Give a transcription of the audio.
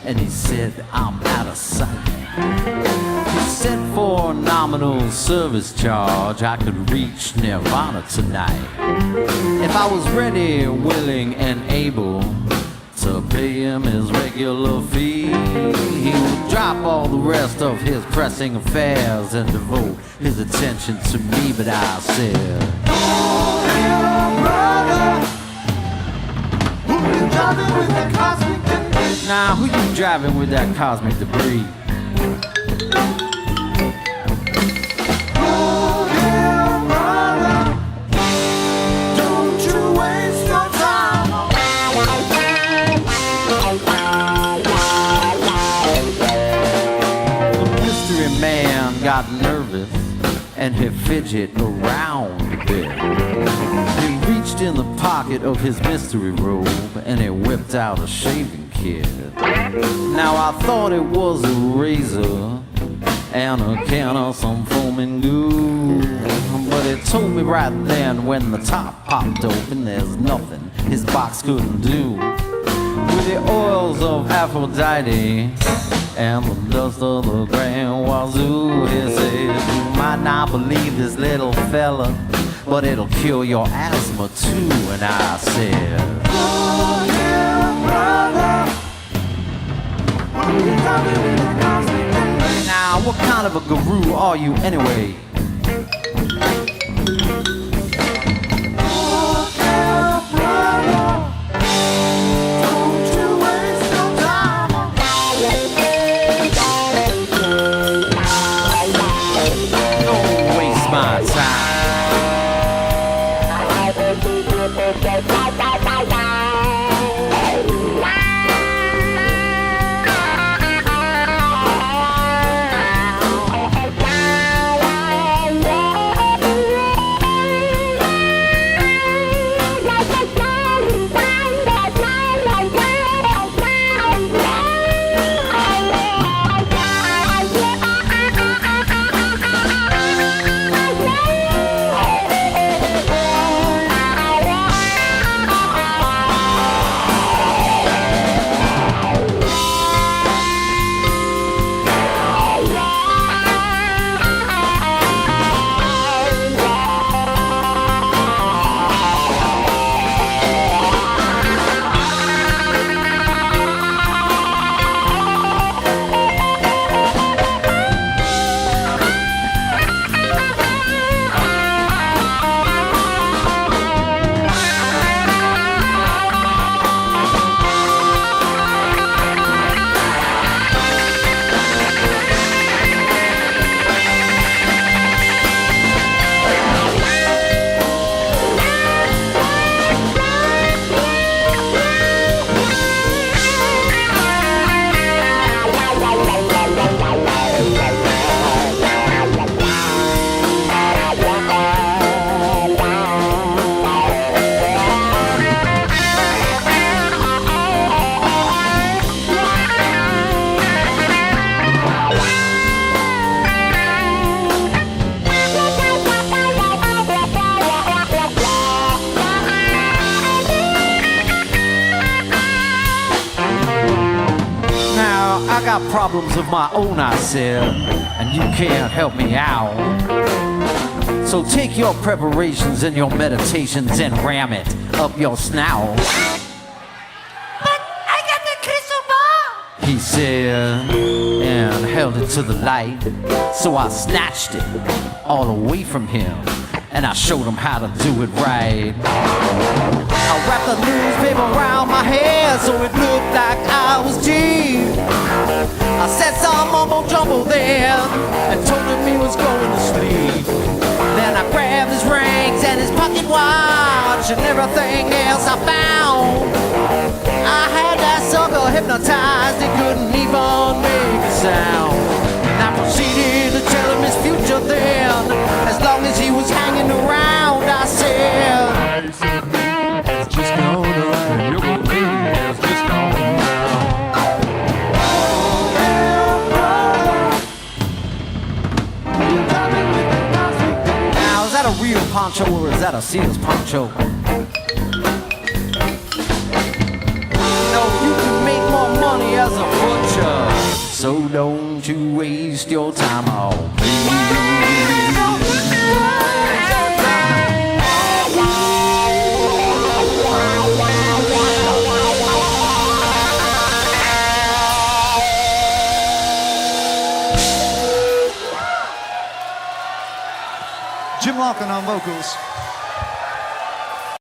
And he said, I'm out of sight. He said for a nominal service charge I could reach Nirvana tonight. If I was ready, willing, and able to pay him his regular fee, he would drop all the rest of his pressing affairs and devote his attention to me. But I said, oh, little brother, who you driving with that cosmic debris? Now, who you driving with that cosmic debris? Oh, little brother, don't you waste your time. The mystery man got nervous and he fidgeted around a bit. He reached in the pocket of his mystery robe and he whipped out a shaving kit. Now I thought it was a razor and a can of some foaming goo, but it told me right then when the top popped open there's nothing his box couldn't do. With the oils of Aphrodite and the dust of the Grand Wazoo, he said, you might not believe this little fella, but it'll cure your asthma too. And I said, oh yeah, brother, now what kind of a guru are you anyway? Oh yeah, brother, don't you waste your time. Don't waste my time. I got problems of my own, I said, and you can't help me out. So take your preparations and your meditations and ram it up your snout. But I got the crystal ball, he said, and held it to the light. So I snatched it all away from him, and I showed him how to do it right. I wrapped the newspaper around my head so it looked like I was dead. I said some mumble jumble then and told him he was going to sleep. Then I grabbed his rings and his pocket watch and everything else I found. I had that sucker hypnotized, he couldn't even make a sound. And I proceeded to tell him his future then, as long as he was hanging around. I said, it's just gonna that a real poncho or is that a Sears poncho? No, you can make more money as a butcher, so don't you waste your time on me. Jim Larkin on vocals.